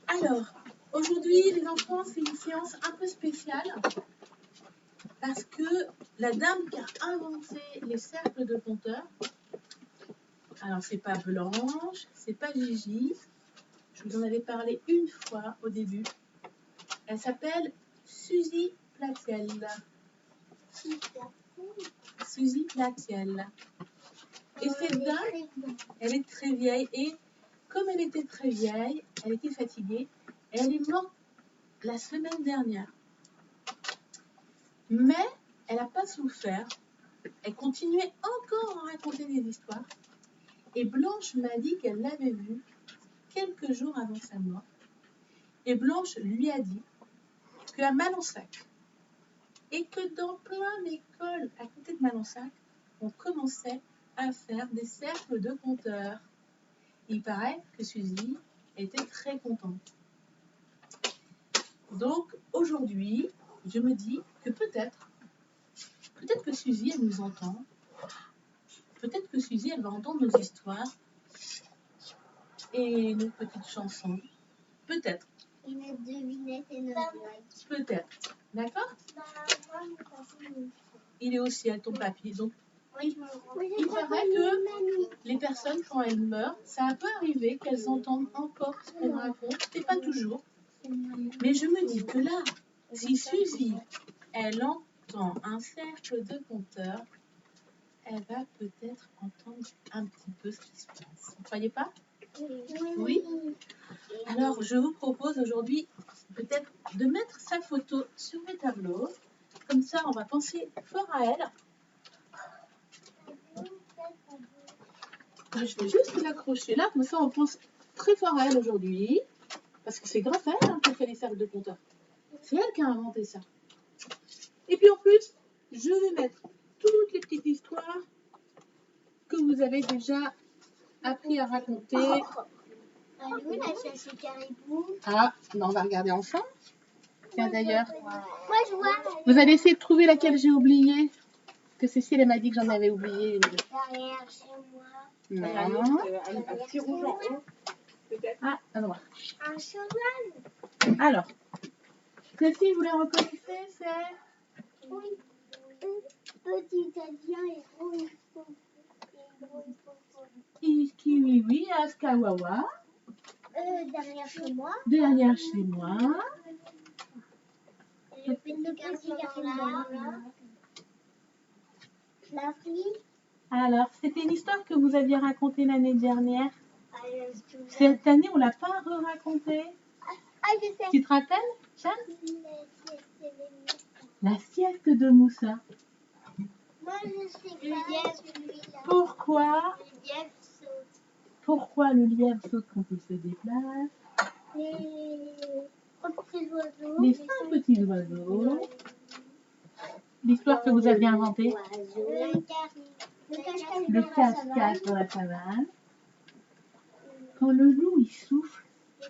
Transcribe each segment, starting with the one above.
Alors, aujourd'hui, les enfants, c'est une séance un peu spéciale parce que la dame qui a inventé les cercles de compteurs, alors c'est pas Blanche, c'est pas Gigi, je vous en avais parlé une fois au début. Elle s'appelle Suzy Platiel. Suzy Platiel. Et cette dame, elle est très vieille et comme elle était très vieille, elle était fatiguée et elle est morte la semaine dernière. Mais elle n'a pas souffert. Elle continuait encore à raconter des histoires. Et Blanche m'a dit qu'elle l'avait vue quelques jours avant sa mort. Et Blanche lui a dit qu'à Malensac, et que dans plein d'écoles à côté de Malensac, on commençait à faire des cercles de compteurs. Il paraît que Suzy était très contente. Donc aujourd'hui, je me dis que peut-être que Suzy, elle nous entend. Peut-être que Suzy, elle va entendre nos histoires et nos petites chansons. Peut-être. Et notre devinette et nos blagues. Peut-être. D'accord? Il est aussi à ton papy. Donc, il paraît que les personnes, quand elles meurent, ça peut arriver qu'elles entendent encore ce qu'on raconte. C'est pas toujours. Mais je me dis que là, si Suzy, elle entend un cercle de compteurs, elle va peut-être entendre un petit peu ce qui se passe. Vous ne croyez pas? Oui. Alors, je vous propose aujourd'hui peut-être de mettre sa photo sur mes tableaux. Comme ça, on va penser fort à elle. Je vais juste l'accrocher là, comme ça, on pense très fort à elle aujourd'hui. Parce que c'est grâce à elle qu'on fait les cercles de compteurs. C'est elle qui a inventé ça. Et puis en plus, je vais mettre toutes les petites histoires que vous avez déjà appris à raconter. Allô, la chasse au caribou. Ah, on va regarder ensemble. Tiens d'ailleurs, Moi, je vois. vous allez essayer de trouver laquelle j'ai oubliée. Que Cécile, elle m'a dit que j'en avais oublié une. Derrière chez moi. Non. Un petit rouge en haut, peut-être. Ah, un noir. Un cheval. Alors, Cécile, vous la reconnaissez, c'est... Oui. Petit italien et gros. Kiwiwi, Askawawa. Derrière chez moi. Derrière chez moi. Et le petit garçon là. La fille. Alors, c'était une histoire que vous aviez racontée l'année dernière. Cette année, on ne l'a pas re-racontée. Ah, je sais. Tu te rappelles, Jeanne? La sieste de Moussa. Moi, je sais pas celui-là. Pourquoi? Le lièvre saute. Pourquoi le lièvre saute quand il se déplace? Les petits oiseaux. Les 5 petits oiseaux. L'histoire que vous aviez inventée. Le cache-cache dans la savane. Quand le loup, il souffle,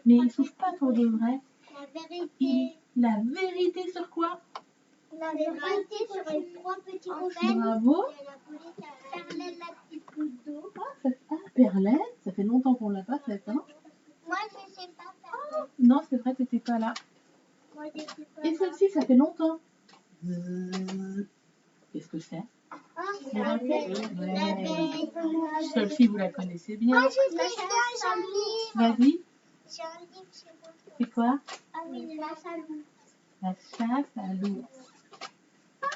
mais il souffle pas pour de vrai. La vérité. La vérité sur quoi? La vérité sur les 3 petits cochons. Bravo. Perlette, la petite goutte d'eau. Perlette, ça fait longtemps qu'on l'a pas faite, hein? Moi, je sais pas Perlette. Non, c'est vrai que t'étais pas là. Moi, je sais pas. Et celle-ci, ça fait longtemps. Qu'est-ce que c'est? C'est la l'abeille. Celle-ci, vous la connaissez bien. Moi, je sais ça, j'ai un livre. Vas-y, J'ai un livre chez moi. c'est quoi? Ah oui, la salut. La chasse à l'ours. Ah,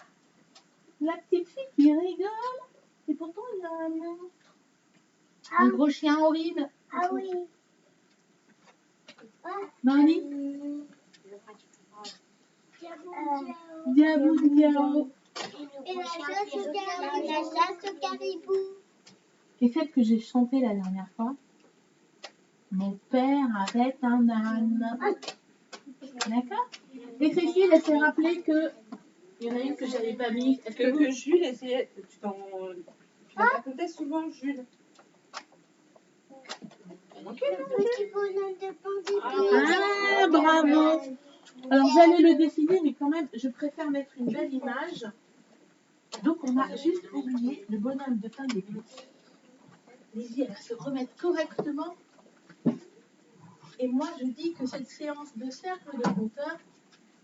la petite fille qui rigole. Et pourtant, il a un gros chien horrible. Ah oui. Nani? Diabou, diabou. Et la chasse au caribou. Et celle que j'ai chantée la dernière fois. Mon père arrête un âne. D'accord? Et Cécile, elle s'est rappelée que il y en a une que j'avais pas mise. Est-ce Que Jules essayait. Tu la racontais souvent, Jules. Petit bonhomme de Pandémie. Ah, bravo! Alors j'allais le dessiner, mais quand même, je préfère mettre une belle image. Donc on a juste oublié le bonhomme de pain d'épices. Lizzie, elle va se remettre correctement. Et moi, je dis que cette séance de cercle de compteurs,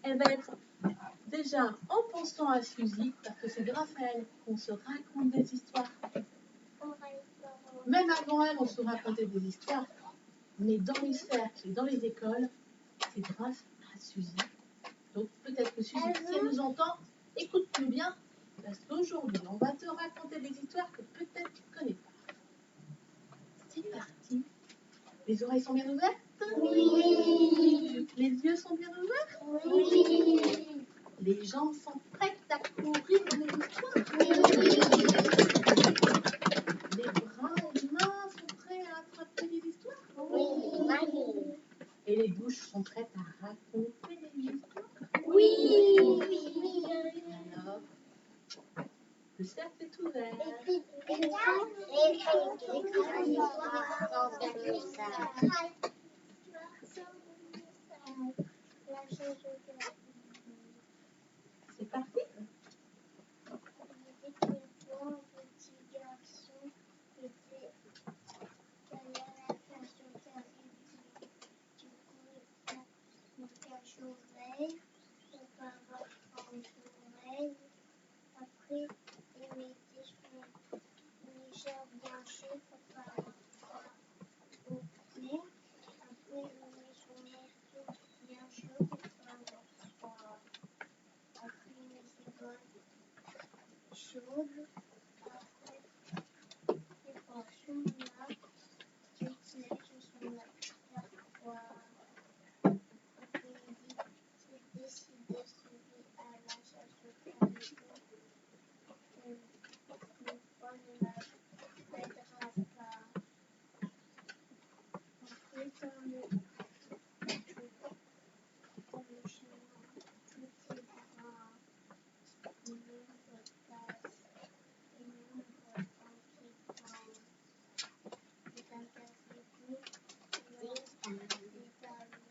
elle va être déjà en pensant à Suzy, parce que c'est grâce à elle qu'on se raconte des histoires. Même avant elle, on se racontait des histoires. Mais dans les cercles et dans les écoles, c'est grâce à Suzy. Donc peut-être que Suzy, si elle nous entend, écoute-nous bien, parce qu'aujourd'hui, on va te raconter des histoires que peut-être tu ne connais pas. C'est parti. Les oreilles sont bien ouvertes? Oui. Les yeux sont bien ouverts? Oui. Les jambes sont prêtes à courir dans les histoires? Oui. Les bras et les mains sont prêts à attraper les histoires? Oui. Et les bouches sont prêtes à raconter les histoires? Oui. Alors, le cercle est ouvert. C'est parti? Un petit garçon qui était allé à la station Caribou. Du coup, son cachot vert, son parent en oreille. Après, il mettait une écharpe blanchie pour parler au clair. Après, il met son manteau bien chaud pour parler froid. Après, il met ses bottes chaudes. Après, il prend son lac. Toute neige sur son lac froid. Après, il dit c'est décidé, celui à la chasse au caribou. Le froid ne l'aidera pas. Après, dans le chemin, tout est grand. Une ombre passe, une ombre en piquant. C'est un caribou, des ballons.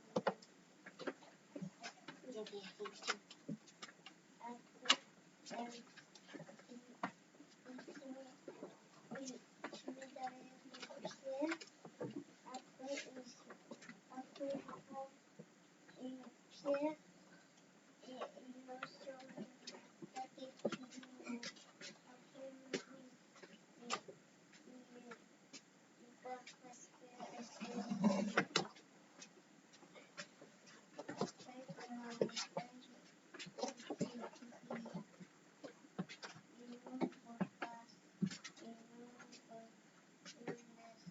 Après, il se met derrière une pierre. Après, il prend une pierre et il lance sur la tête du loup. Après, le loup, il part presque à terre. Après, dans la montagne, il fait gris. Une ombre passe, une ombre menaçante.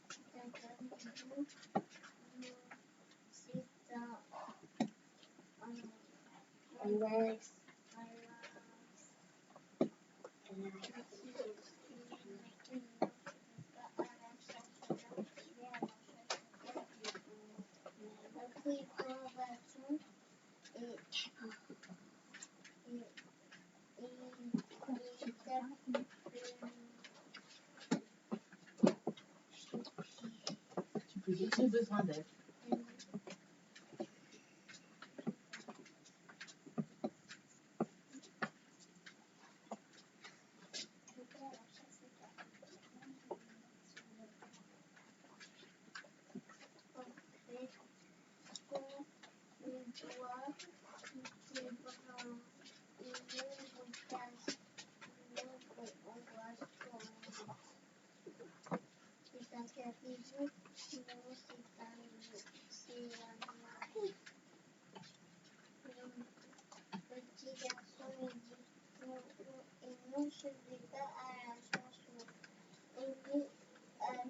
C'est un caribou. C'est un lynx. Il ne va pas à la chasse au caribou. Après, il prend un bâton et il tape Tu peux dire j'ai besoin d'aide. C'est un caribou, non, c'est un petit garçon, il dit non, je ne vais pas à la chasse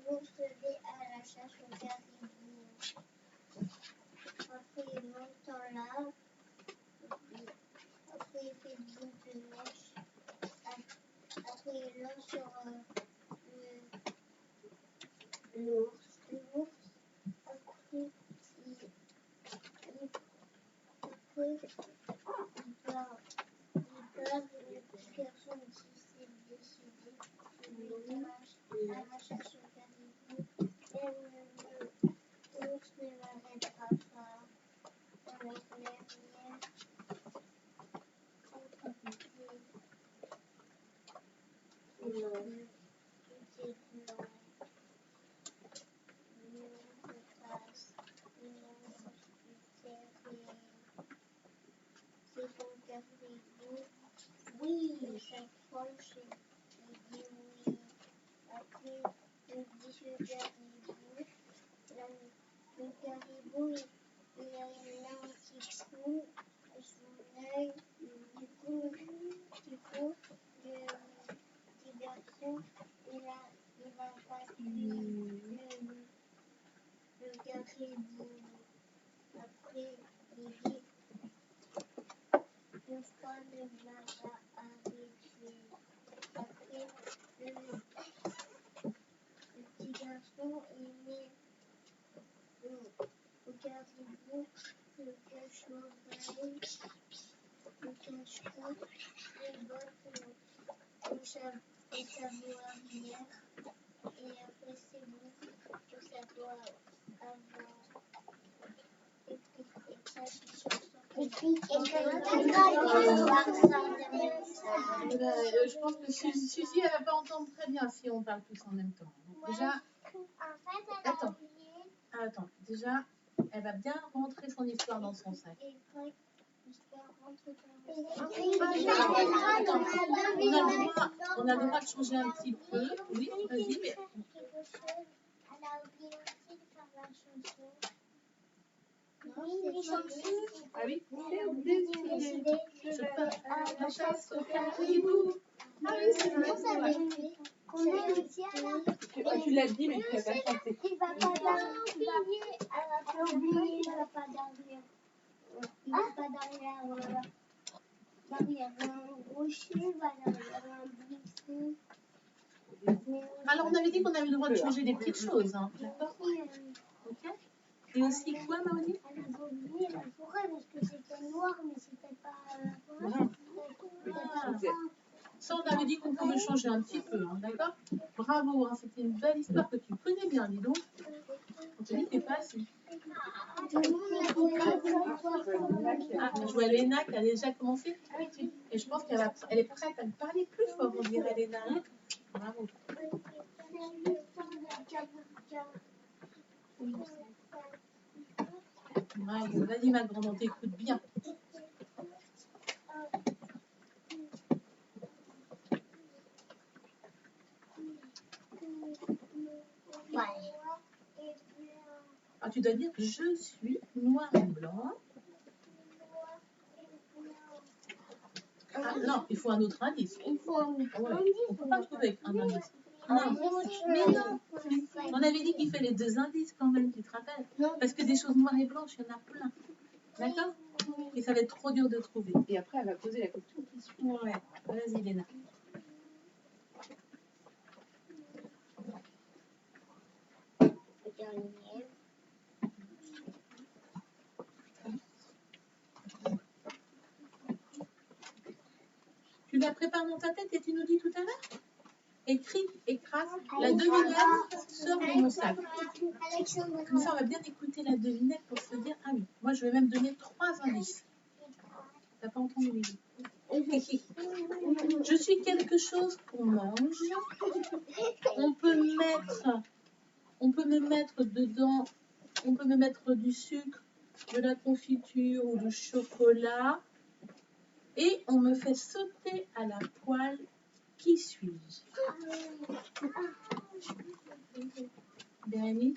l'ours vais à la chasse au caribou. Après, il monte en l'arbre. Après, il fait une boule de neige. Après, il lance sur l'ours. Après, il part. Le petit garçon dit c'est décidé. Je vais à la chasse au caribou. Et l'ours ne l'arrêtera pas. Dans la clairière, Oui, chaque fois je dis oui. Après, je dis je caribou. Le caribou, il a une langue qui fout son œil. Du coup, le petit garçon, il a pas le caribou. Après, il dit une fois le matin arrivé. Après, le petit garçon, il met le caribou, le cache-oreille, le cache-cou, les bottes au sabot arrière. Et après, c'est bon, au sabot avant. Et puis, ça, c'est sur Je pense que Suzy, elle va pas entendre très bien si on parle tous en même temps. Donc, déjà, attends, déjà, elle va bien rentrer son histoire dans son sac. On a le droit de changer un petit peu. Oui, vas-y, mais... Elle a oublié aussi de faire la chanson. Oui, les chansons. Ah oui, Je pars à la chasse au caribou. Ah oui, c'est vrai. Qu'on est aussi à la... Tu l'as dit, mais tu l'as pas chanté. Il va pas dormir. Elle va oublier, il va pas dormir. Il va pas dormir. Derrière un rocher, derrière un buisson. Alors, on avait dit qu'on avait le droit de changer des petites choses, hein. D'accord? Ok. Et aussi quoi, Maoni? Elle a oublié la forêt parce que c'était noir, mais c'était pas la forêt. Ça, on avait dit qu'on pouvait changer un petit peu, hein, d'accord? Bravo, hein, c'était une belle histoire que tu connais bien, dis donc. On te dit que t'es pas assis. Ah, je vois Léna qui a déjà commencé. Et je pense qu'elle est prête à me parler plus fort, on dirait Léna. Hein? Bravo. Bravo, vas-y ma grande, on t'écoute bien. Ah, tu dois dire je suis noir et blanc. Ah, non, il faut un autre indice. Il faut un autre Ouais. indice. On ne peut pas trouver un indice. Non. Mais non. On avait dit qu'il fait les deux indices quand même, tu te rappelles? Parce que des choses noires et blanches, il y en a plein. D'accord? Et ça va être trop dur de trouver. Et après, elle va poser la question qui suit. Ouais. Vas-y, Léna. Tu la prépares dans ta tête et tu nous dis tout à l'heure? Écris, écrase, la devinette sort de mon sac. Comme ça, on va bien écouter la devinette pour se dire, ah oui, moi je vais même donner 3 indices. T'as pas entendu les Je suis quelque chose qu'on mange. On peut me mettre dedans, on peut me mettre du sucre, de la confiture ou du chocolat. Et on me fait sauter à la poêle. Qui suis-je? Bérénice?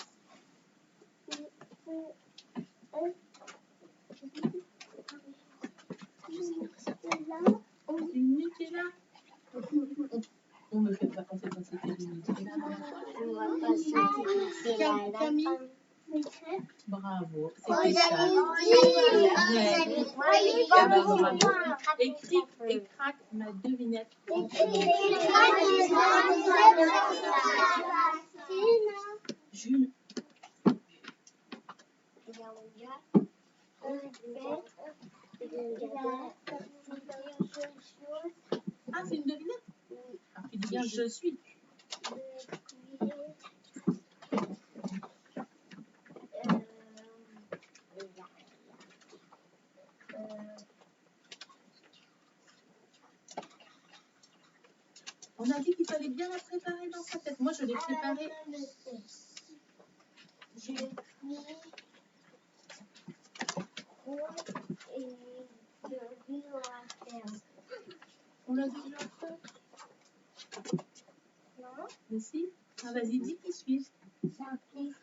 Du Nutella? On me fait pas penser quand c'était du Nutella. Camille? Bravo, c'était ça. Écris et craque ma devinette. Jules. Ah, c'est une devinette? Ah, tu dis bien je suis. On a dit qu'il fallait bien la préparer dans sa tête. Moi, je l'ai préparée. J'ai mis et de l'huile à faire. On l'a déjà fait. Non? Mais si. Ah, vas-y, dis qui suis-je. C'est un petit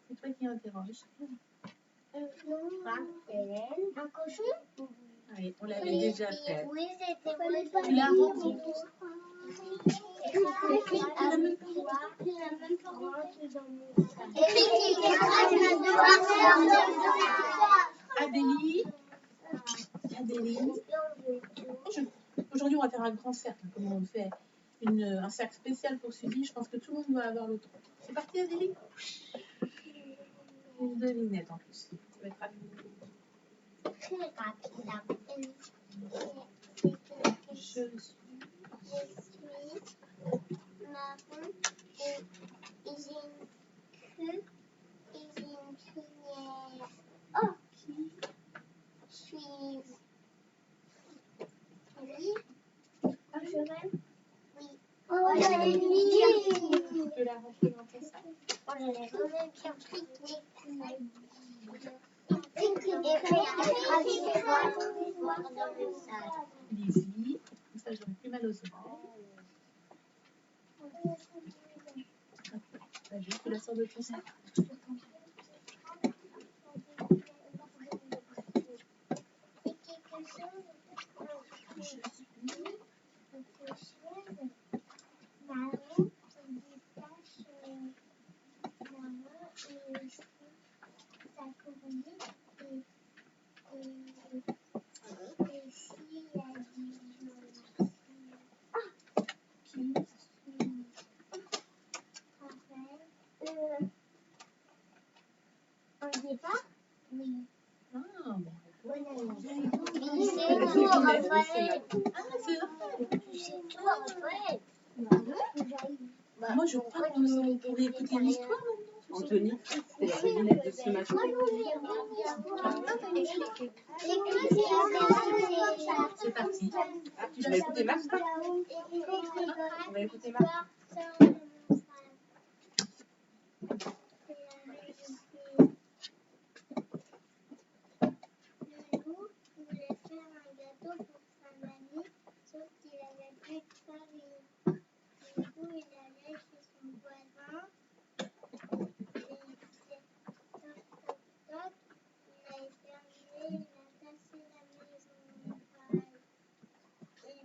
C'est toi qui interroge. Non. Raphaël. Un cochon? Allez, on l'avait déjà fait. Oui, c'était moi. Tu l'as rempli. Adélie. Aujourd'hui, on va faire un grand cercle. Comme on fait un cercle spécial pour Suzy, je pense que tout le monde va avoir le temps. C'est parti, Adélie? Une devinette en plus. Ça va être rapide. Très rapide. Je suis marron et j'ai une queue et j'ai une crinière. Oh, je suis... Un cheval? Oui. Oh, j'avais Tu peux la rentrer dans ton sac. Lizzie, comme ça j'aurai plus mal aux oreilles. Vas-y, tu la sors de ton sac. Un départ? Oui. Ah, bon. C'est Raphaël. Moi, je crois qu'on pourrait écouter une histoire maintenant. Anthony, c'est la devinette de ce matin. C'est parti. Tu vas écouter Max, toi? On va écouter Max. Le loup voulait faire un gâteau pour sa mamie, sauf qu'il avait plus de farine. Du coup, il allait chez son voisin et il disait toc toc toc. Il a éternué, il a cassé la maison. Et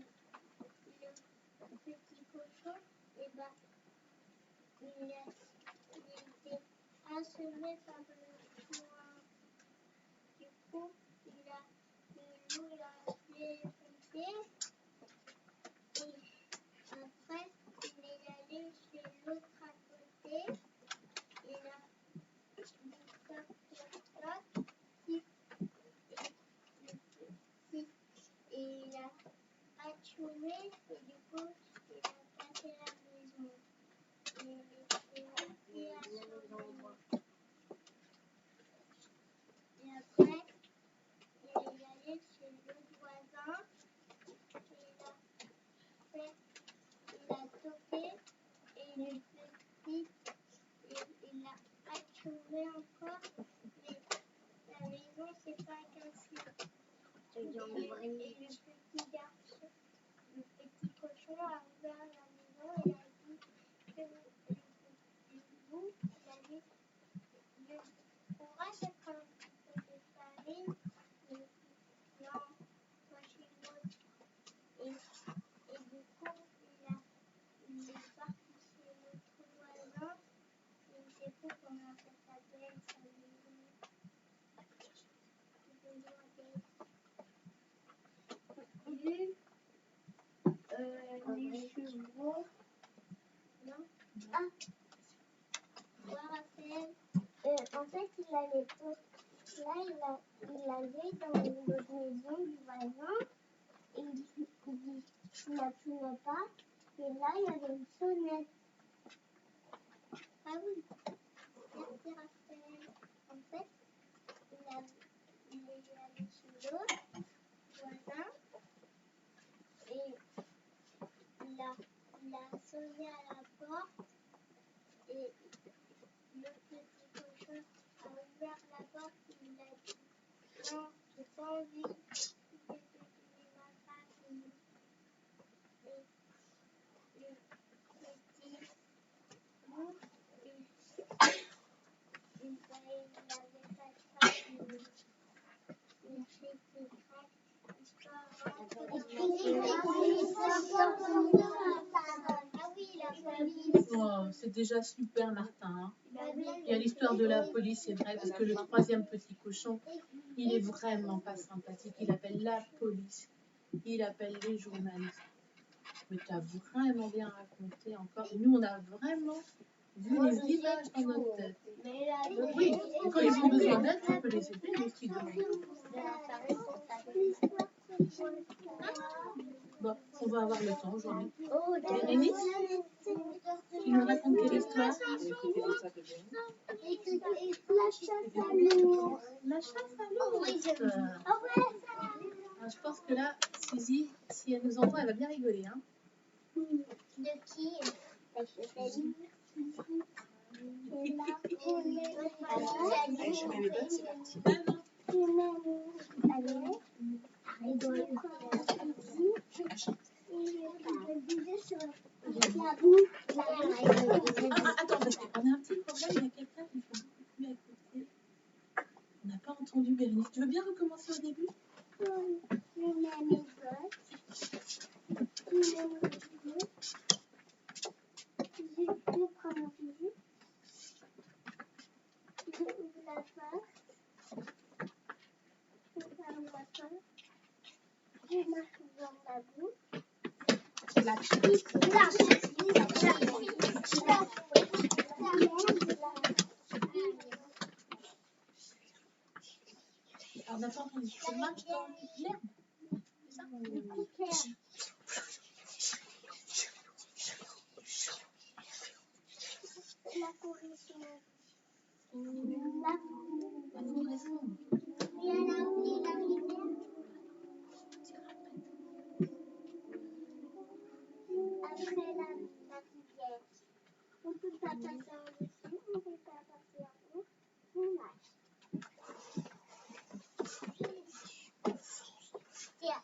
le petit cochon, eh ben, il était assommé par le foin. Du coup, le loup l'a fait pompier et après, il est allé chez l'autre à côté. Il a dit toc toc toc, tic, et il a atchoumé et du coup, il a cassé la maison. Et il était assommé. Et après, il est allé chez l'autre voisin. Il a toqué et le petit, il a atchoumé encore, mais la maison s'est pas cassée. Et le petit garçon, le petit cochon a ouvert la maison et a dit que le loup, il a dit, je pourrais mettre un petit peu de farine. Non, moi je suis moche. Et du coup, il est parti chez l'autre voisin. Et il sait plus comment ça s'appelle, sa maison. Les chevaux. Non? Ah! Ouais, Raphaël. En fait, il allait là, il allait dans l'autre maison du voisin. Et il dit, tu n'appuyais pas. Et là, il y avait une sonnette. Ah oui, merci Raphaël. En fait, il est allé chez l'autre voisin et sonné à la porte et le petit cochon a ouvert la porte et il a dit non, j'ai pas envie de tuer ma famille. Et le petit loup, il n'avait pas de famille. Il s'était Oh, c'est déjà super, Martin. Hein. Il y a l'histoire de la police, c'est vrai, parce que le troisième petit cochon, il est vraiment pas sympathique. Il appelle la police, il appelle les journalistes. Mais tu as vraiment bien raconté encore. Nous, on a vraiment vu les images dans notre tête. Oui, quand ils ont besoin d'aide, on peut les aider, les petits demandent. Bon, on va avoir le temps aujourd'hui. Bérénice, tu nous racontes quelle histoire? La chasse à l'ours. La chasse à l'ours. Je pense que là, Suzy, si elle nous entend, elle va bien rigoler. Hein. De qui? La chasse à l'ours. Je mets mes bottes, c'est parti. Attends, parce qu'on a un petit problème, il y a quelqu'un qui fait beaucoup de bruit à côté. On n'a pas entendu Bérénice. Tu veux bien recommencer au début? Je mets mes bottes. Je prends mon fusil. Je ouvre la porte. Je ferme la porte. Je marche dans la boue. Alors, on n'a pas entendu. Tu marches dans l'herbe. C'est ça? La forêt. La floraison. Il y a la rivière. Après la rivière. On ne peut pas passer en dessous, on ne peut pas passer en haut. On marche. Tiens,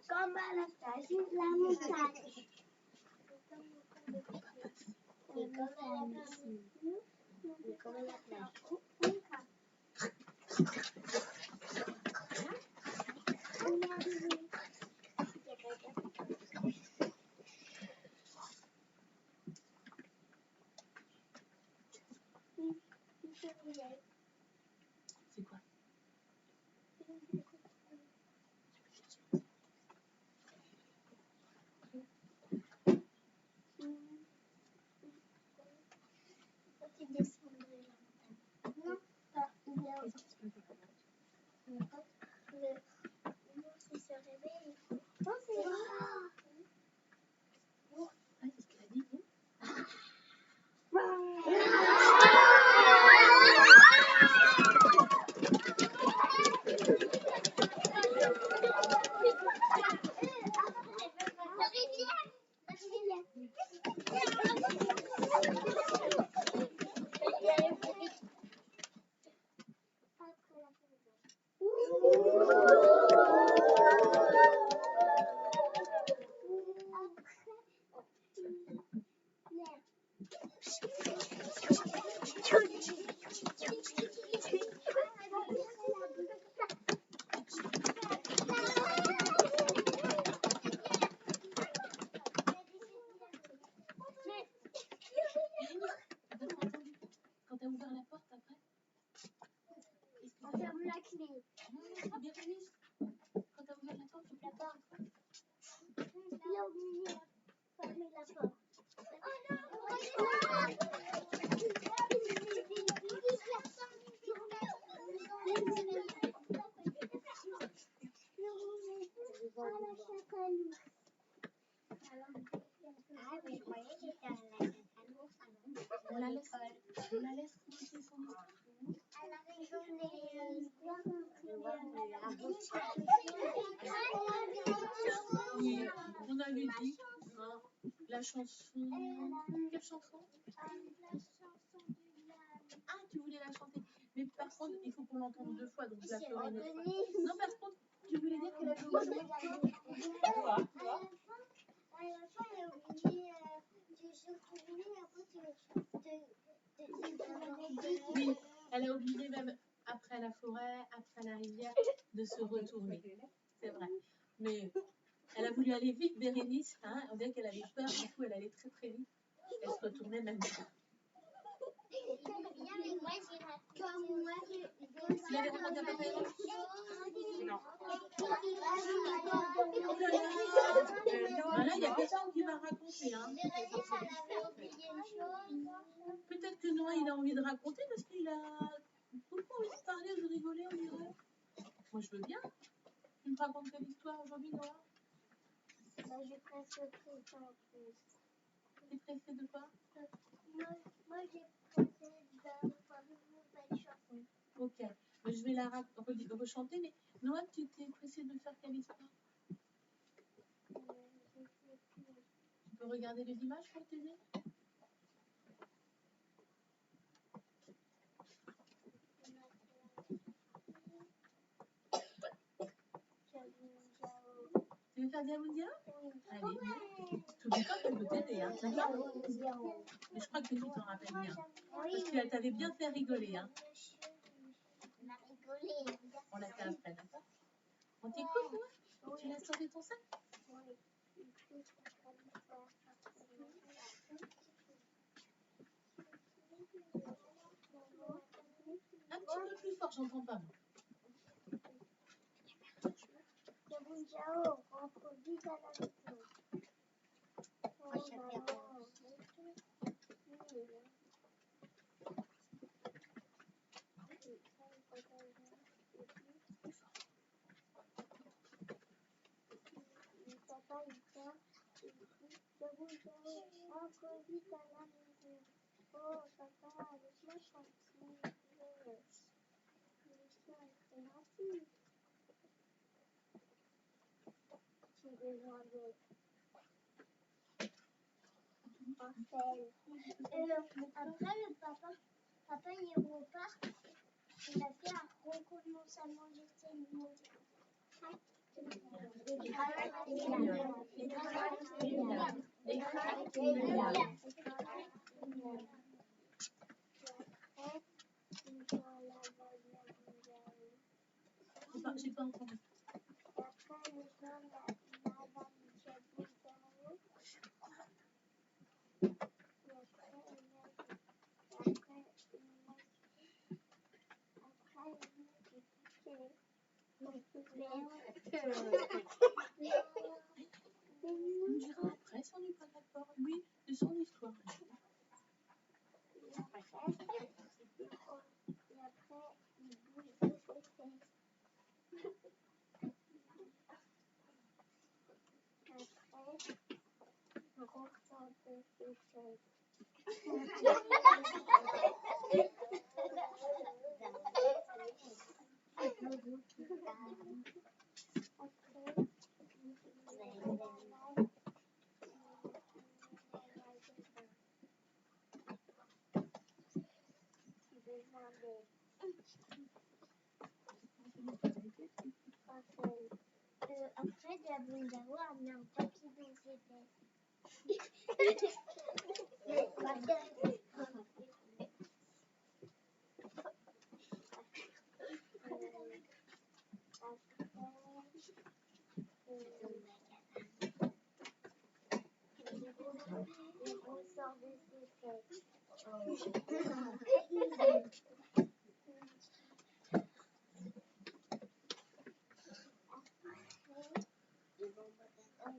comme à la Seine, la montagne. Et comme à la plage. Et comme à la plage. On est arrivé. C'est quoi? Tu descends de la montagne. Non, pas. Il y a Qu'est-ce qui se passe? l'ours se réveille. Oh, c'est vrai. Ah, qu'est-ce qu'elle a dit? Quand t'as ouvert la porte après? On ferme la clé. Bérénice, quand t'as ouvert la porte, tu la porte. Il a oublié de fermer la porte. On la laisse raconter son histoire. Oui, on avait dit. Hein. la chanson. Quelle chanson? La chanson du diable. Ah, tu voulais la chanter. Mais par contre, il faut qu'on l'entende 2 fois, donc je la C'est ferai une autre fois. Denise. Non, par contre, tu voulais dire qu'elle avait Moi, oublié. à la fin, elle a oublié de se retourner. Après, Oui, elle a oublié même après la forêt, après la rivière, de se retourner. C'est vrai. Mais elle a voulu aller vite, Bérénice. Hein, on dirait qu'elle avait peur, du coup, elle allait très très vite. Elle se retournait même pas. comme moi, Tu l'avais raconté à papa et maman? Non. Ben là, il n'y a personne qui va raconter. Hein. Peut-être que Noah, il a envie de raconter parce qu'il a beaucoup envie de parler ou de rigoler, on dirait. Moi, je veux bien. Tu me racontes quelle histoire aujourd'hui, Noah? J'ai presque pris ça en plus. T'es pressé de quoi? Moi j'ai pressé de faire une nouvelle chanson. Ok. Mais je vais la rechanter. Mais Noah, tu t'es pressé de faire quelle histoire? Je sais plus. Tu peux regarder les images pour t'aider? Tu veux faire Diamondia? Allez. T'oublies pas qu'elle peut t'aider, hein, d'accord? Mais je crois que tu t'en rappelles bien. Parce qu'elle t'avait bien fait rigoler, hein. On a rigolé. On l'a fait après, d'accord? On t'écoute, Noah? Tu l'as sorti de ton sac? Oui. Un petit peu plus fort, j'entends pas. Diamondiao, rentre vite à la maison. Papa, il vient. Diamondiao, rentre vite à la maison. Oh, papa, laisse-moi tranquille. Laisse-moi être gentil. J'ai besoin de Raphaël. Après, le papa, il repart. Il a fait un recommence à manger tellement. J'ai pas entendu. Après, le soir, madame Diamondiao. On dira après si on n'est pas d'accord. Oui, c'est son histoire. Et après, il bouge de ses fesses. Après, il ressort de ses fesses. Après, Diamondiao a mis un papier dans ses fesses. Il ressort de ses fesses.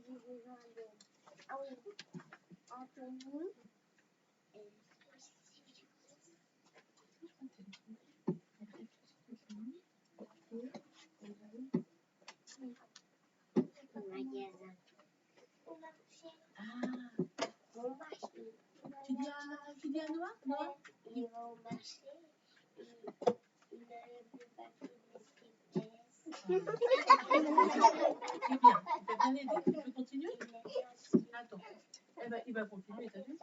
J'ai besoin de... Ah oui, Anthony. Au magasin. Au marché. Ah, Au marché. tu dis à Noah? Noah? Il va au marché. Il a le papier de ses fesses. C'est bien, tu t'as bien aidé. Tu peux continuer? Attends. Eh ben, il va continuer, t'as vu?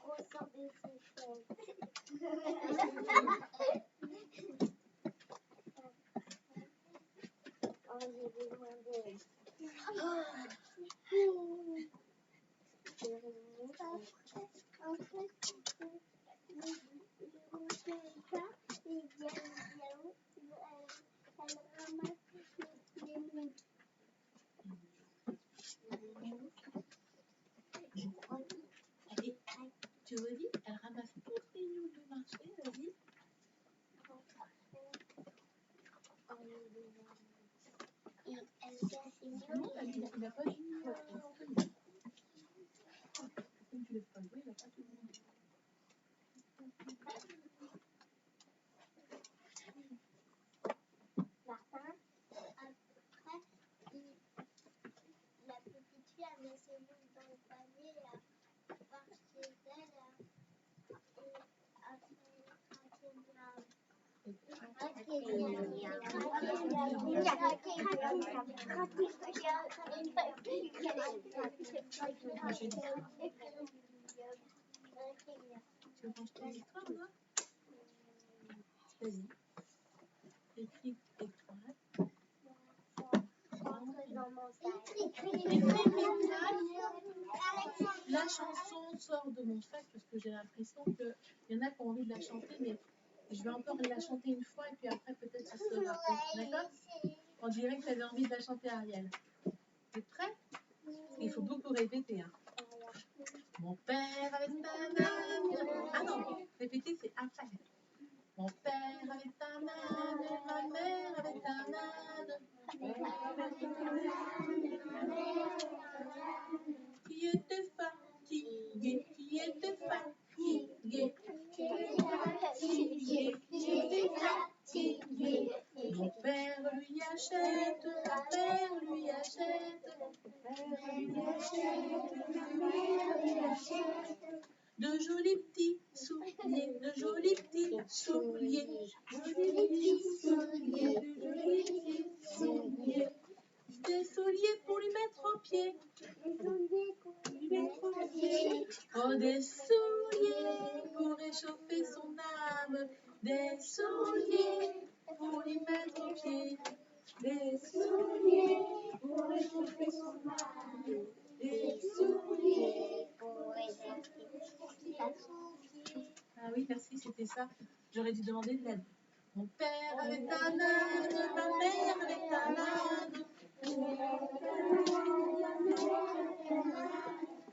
Il ressort de ses chaînes. Oh, j'ai besoin d'aide. En fait, je retiens pas les dialogues. Elle ramasse les mots. Allez, tu redis, elle ramasse toutes les nouilles du marché, vas-y. Et elle casse les Non, mots. il n'a pas dit. Comme tu ne laisses pas le bruit, il n'a pas tout dit. Martin, après, la petite fille a mis ses mots dans le panier, elle part chez elle, et après, Tu ranges ton histoire, là? Vas-y. Écris étoile. dans mon sac. La chanson sort de mon sac parce que j'ai l'impression qu'il y en a qui ont envie de la chanter, mais je vais encore la chanter une fois et puis après peut-être ce sera fait. D'accord? On dirait que tu avais envie de la chanter, Ariel. Tu es prêt? Il faut beaucoup répéter. Hein. Mon père avait un âne. Ah non, répéter c'est après. Mon père avait un âne, ma mère avait un âne. Qui était fatigué, qui était fatigué. Mon père lui achète, ma mère lui achète. De jolis petits souliers, de jolis petits souliers. Des souliers pour lui mettre aux pieds. Oh, des souliers pour réchauffer son âme. Des souliers pour lui mettre aux pieds. Des souliers pour réchauffer son âme. Des souliers pour réchauffer son âme. Ah oui, merci, c'était ça. J'aurais dû demander de l'aide. Mon père avait un âne, ma mère avait un âne.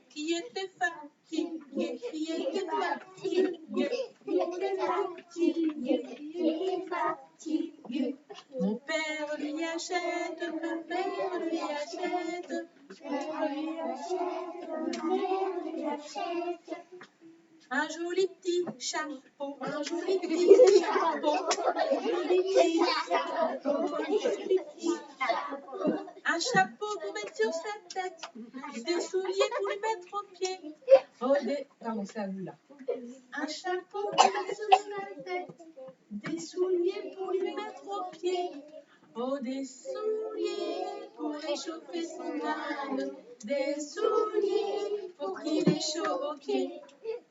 Qui était fatigué, qui était fatigué. Mon père lui achète, ma mère lui achète. Un joli petit chapeau, un joli petit chapeau. Un chapeau pour mettre sur sa tête, des souliers pour lui mettre aux pieds. Oh, pardon, c'est à vous là. Un chapeau pour mettre sur sa tête, des souliers pour lui mettre aux pieds. Oh, des souliers pour réchauffer son âme, des souliers pour qu'il ait chaud aux pieds.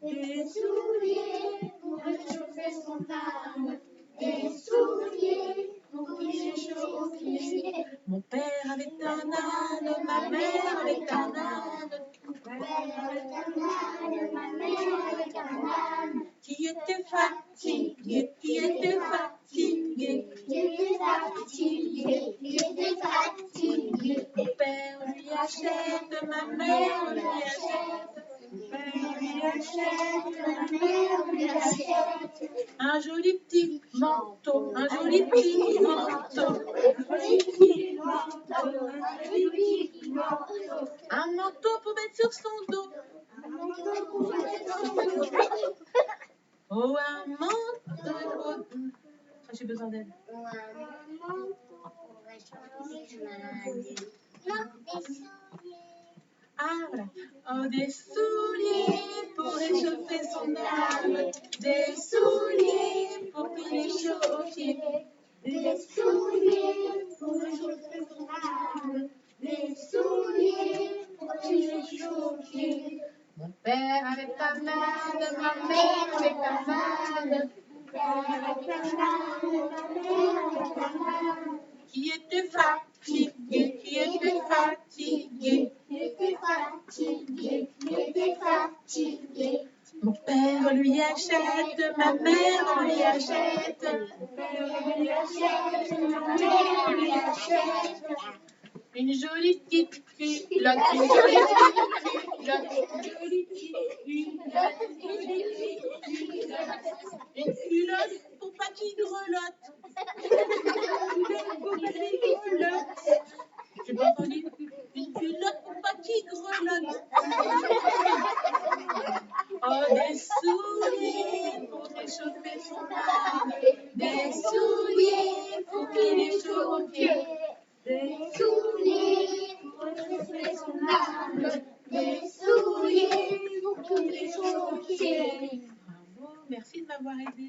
Des souliers pour réchauffer son âme, des souliers pour qu'il ait chaud aux pieds. Mon père avait un âne, ma mère avait un âne. Mon père avait un âne, ma mère avait un âne. Qui était fatigué, qui était fatigué. Qui était fatigué, qui était fatigué. Mon père lui achète, ma mère lui achète. Mon père lui achète, ma mère lui achète. Un joli petit manteau, un joli petit manteau. Un manteau pour mettre sur son dos. Oh, un manteau. J'ai besoin d'aide. Ah, voilà. Oh, des souliers pour réchauffer son âme. Des souliers les chauds aux pieds. Des souliers pour les chaussures sales, des souliers pour les chaussures. Mon père avait pas mal, ma mère avait pas mal. Qui était fatigué, qui était fatigué. Mon père lui achète, ma mère lui achète. Une jolie petite culotte, une jolie petite culotte. Une culotte pour pas qu'il grelotte. J'ai pas entendu. Une culotte pour pas qu'il grelotte. Oh, des souliers pour réchauffer son âme. Des souliers pour qu'il ait chaud aux pieds. Des souliers pour réchauffer son âme. Des souliers pour qu'il ait chaud aux pieds. Bravo, merci de m'avoir aidé.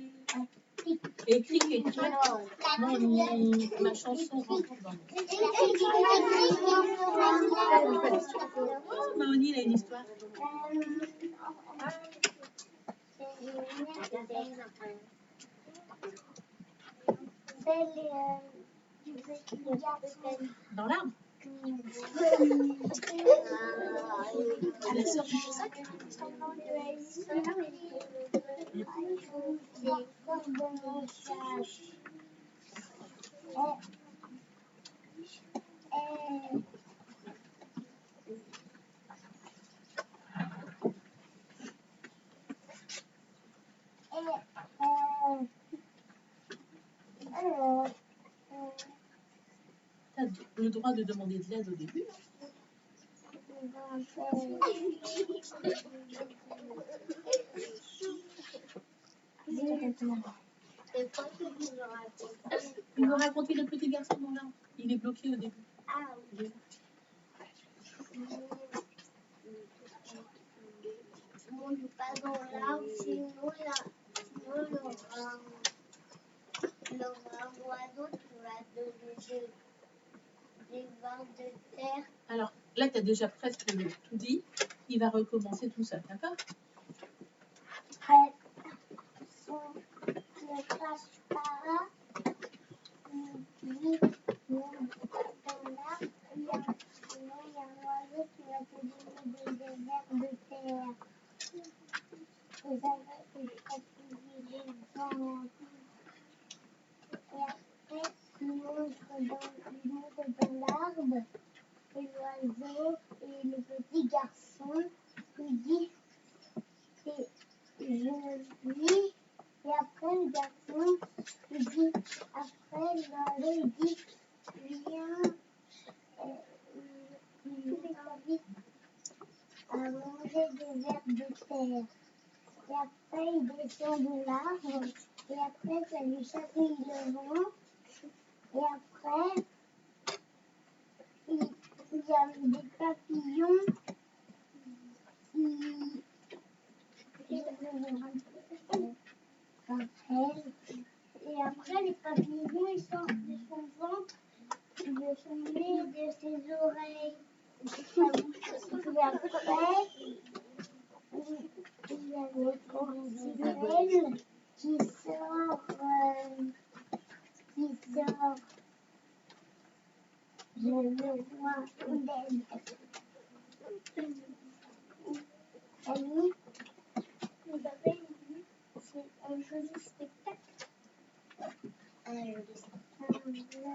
Écrit et tout. Ma chanson rentre dans mon. Oh, Maoni, il a une histoire. Dans l'arbre. À la sœur du Chaussette. T'as le droit de demander de l'aide au début. Il m'a raconté le petit garçon dans l'arbre. Il est bloqué au début. Ah oui. Monte pas dans l'arbre, sinon un oiseau qui va donner des barres de terre. Alors là, tu as déjà presque tout dit. Il va recommencer tout seul, d'accord? Ne crache pas, vite, monte dans l'arbre, sinon il y a un oiseau qui va te donner des vers de terre. Vous avez fatigué les gens. Et après, il monte dans l'arbre, et l'oiseau et le petit garçon lui dit je vis. Et après, le garçon lui dit, après, l'oiseau dit, viens, il m'invite à manger des vers de terre. Et après, il descend de l'arbre. Et après, ça lui chatouille le ventre. Et après, il y a des papillons et après, les papillons, ils sortent de son ventre, de son nez, de ses oreilles. Et après, il y a le coccinelle qui sort. Je le vois d'elle. Annie, vous avez vu, c'est un joli spectacle. Un joli spectacle.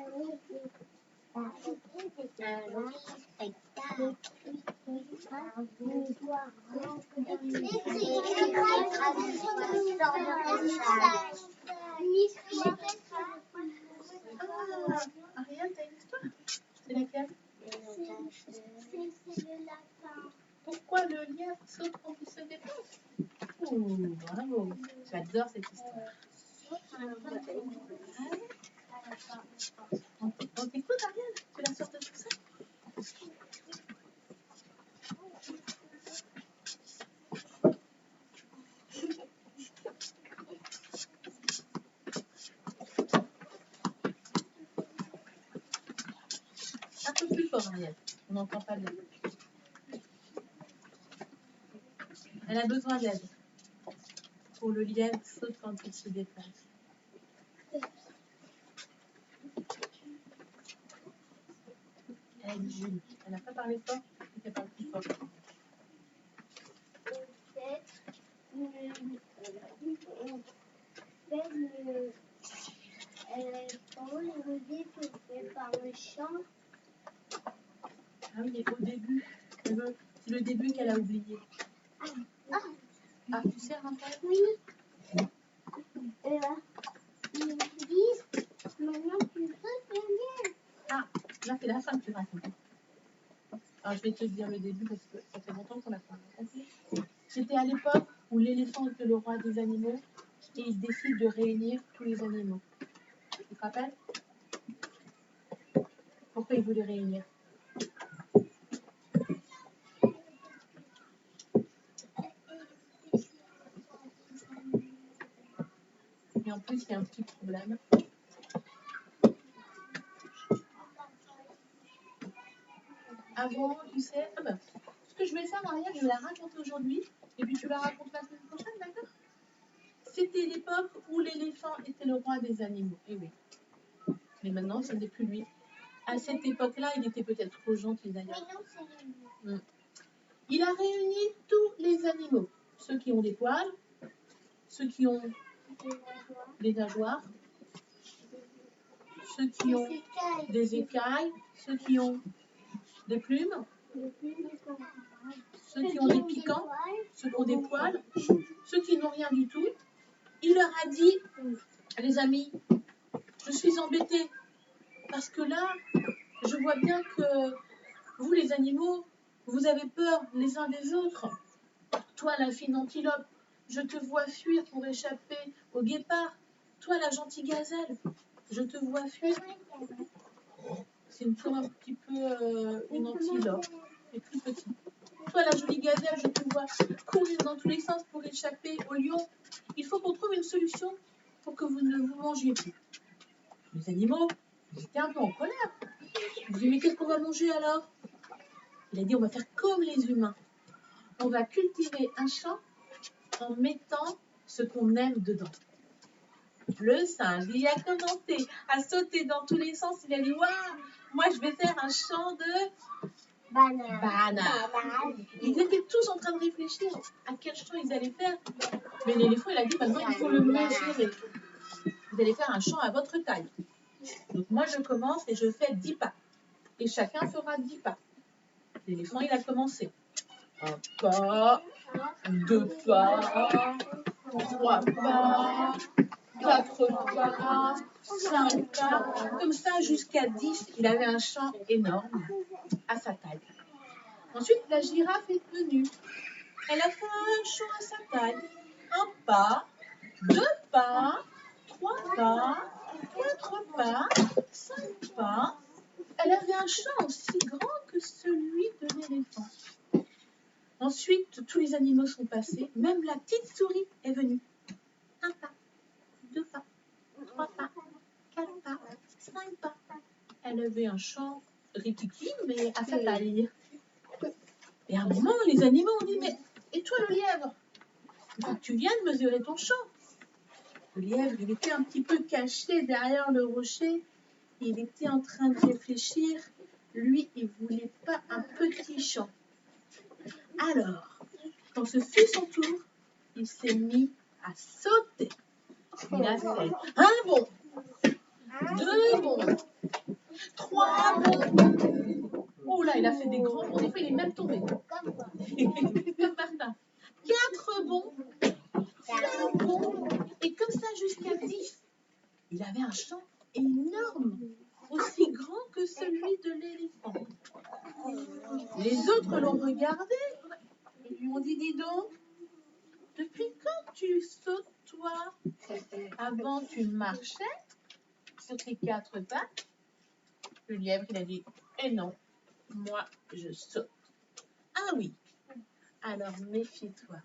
Ariane, t'as une histoire? C'est laquelle? C'est le lapin. Pourquoi le lien saute quand il se déplace? Oh, bravo. J'adore cette histoire. On t'écoute, Ariane? Tu la sors de tout ça? Ariel. On n'entend pas bien. Elle a besoin d'aide. Pour le lièvre saute quand il se déplace. Elle a dit Julie. Elle n'a pas parlé fort, mais elle parle plus fort. Comment le dé se fait par le chant? Ah oui, au début. C'est le début qu'elle a oublié. Ah, tu sais, Raphaël? Oui. Ils disent, maintenant tu sautes bien. Ah, là, c'est la fin que tu racontes. Alors, je vais te dire le début parce que ça fait longtemps qu'on l'a pas raconté. C'était à l'époque où l'éléphant était le roi des animaux et il décide de réunir tous les animaux. Tu te rappelles? Pourquoi il voulait réunir? Et en plus, il y a un petit problème. Avant, tu sais, ce que je vais faire, Ariel, je vais la raconter aujourd'hui et puis tu la racontes la semaine prochaine, d'accord? C'était l'époque où l'éléphant était le roi des animaux. Eh oui. Mais maintenant, ce n'est plus lui. À cette époque-là, il était peut-être trop gentil d'ailleurs. Il a réuni tous les animaux. Ceux qui ont des poils, ceux qui ont des nageoires, ceux qui ont des écailles, ceux qui ont des plumes, ceux qui ont des piquants, ceux qui ont des poils, ceux qui n'ont rien du tout. Il leur a dit, les amis, je suis embêtée parce que là, je vois bien que vous, les animaux, vous avez peur les uns des autres. Toi, la fine antilope, je te vois fuir pour échapper au guépard. Toi, la gentille gazelle, je te vois fuir. C'est comme un petit peu une antilope, mais plus petite. Toi, la jolie gazelle, je te vois courir dans tous les sens pour échapper au lion. Il faut qu'on trouve une solution pour que vous ne vous mangiez plus. Les animaux, ils étaient un peu en colère. Ils disaient, mais qu'est-ce qu'on va manger alors? Il a dit, on va faire comme les humains. On va cultiver un champ en mettant ce qu'on aime dedans. Le singe, il a commencé à sauter dans tous les sens. Il a dit, waouh, moi je vais faire un champ de bananes. Ils étaient tous en train de réfléchir à quel champ ils allaient faire. Mais l'éléphant, il a dit, maintenant il faut le mesurer. Vous allez faire un champ à votre taille. Donc moi je commence et je fais 10 pas. Et chacun fera 10 pas. L'éléphant, il a commencé. 1 pas, 2 pas, 3 pas, 4 pas, 5 pas, comme ça jusqu'à 10. Il avait un champ énorme à sa taille. Ensuite, la girafe est venue. Elle a fait un champ à sa taille. 1 pas, 2 pas, 3 pas, 4 pas, 5 pas. Elle avait un champ aussi grand que celui de l'éléphant. Ensuite, tous les animaux sont passés. Même la petite souris est venue. 1 pas, 2 pas, 3 pas, 4 pas, 5 pas. Elle avait un champ rikiki, mais à sa taille. Et à un moment, les animaux ont dit, mais et toi le lièvre? Il faut que tu viennes mesurer ton champ. Le lièvre, il était un petit peu caché derrière le rocher. Il était en train de réfléchir. Lui, il ne voulait pas un petit champ. Alors, quand ce fut son tour, il s'est mis à sauter. Il a fait 1 bond, 2 bonds, 3 bonds. Oh là, il a fait des grands bonds. Des fois, il est même tombé. Comme Martin. 4 bonds, 5 bonds, et comme ça jusqu'à 10. Il avait un champ énorme, aussi grand que celui de l'éléphant. Les autres l'ont regardé et lui ont dit, dis donc, depuis quand tu sautes, toi? Avant, tu marchais sur tes 4 pattes. Le lièvre, il a dit, eh non, moi, je saute. Ah oui, alors méfie-toi.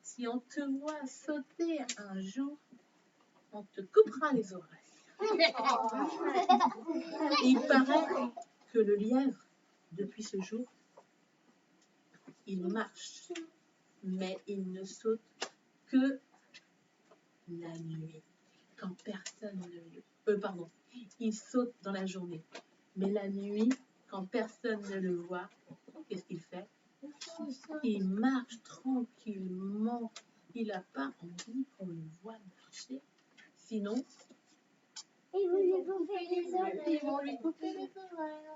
Si on te voit sauter un jour, on te coupera les oreilles. Et il paraît que le lièvre, Depuis ce jour, il marche, mais il ne saute que la nuit, quand personne ne le... pardon, il saute dans la journée, mais la nuit, quand personne ne le voit, qu'est-ce qu'il fait? Il marche tranquillement. Il n'a pas envie qu'on le voit marcher. Sinon, Ils vont lui couper les oreilles. ils vont lui couper les oreilles.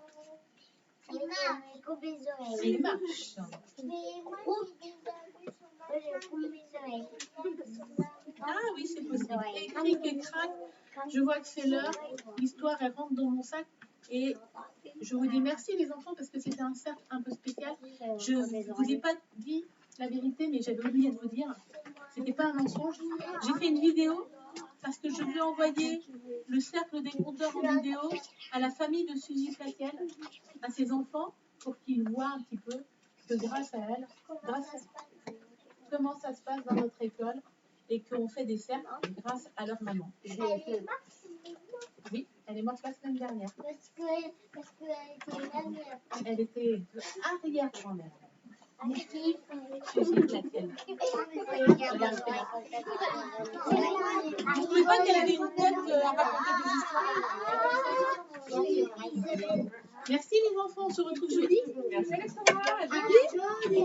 Il marche. Il marche. Mais moi, je coupe mes oreilles. Ah oui, c'est possible. Et cric et crac, je vois que c'est l'heure. L'histoire, elle rentre dans mon sac. Et je vous dis merci les enfants parce que c'était un cercle un peu spécial. Je ne vous ai pas dit la vérité, mais j'avais oublié de vous dire. C'était pas un mensonge. J'ai fait une vidéo parce que je veux envoyer le cercle des conteurs en vidéo à la famille de Suzy Plaquel, à ses enfants, pour qu'ils voient un petit peu que grâce à elle, comment ça se passe dans notre école et qu'on fait des cercles grâce à leur maman. Oui, elle est morte la semaine dernière. Parce qu'elle était dernière. Elle était arrière-grand-mère. Avec qui? Suzy Plaquel. Vous trouvez pas qu'elle avait une tête à raconter des histoires? Merci les enfants, on se retrouve jeudi. Merci Alexandra. À jeudi.